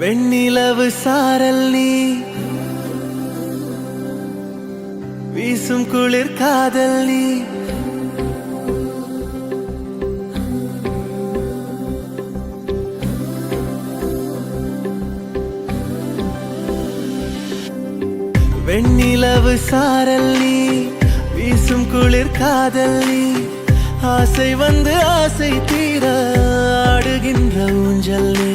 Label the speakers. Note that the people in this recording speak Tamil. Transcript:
Speaker 1: வெண்ணிலவு சாரல் நீ வீசும் குளிர் காதல் நீ வெண்ணிலவு சாரல் நீ வீசும் குளிர் காதல் நீ ஆசை வந்து ஆசை தீர ஆடுகின்ற ஊஞ்சல் நீ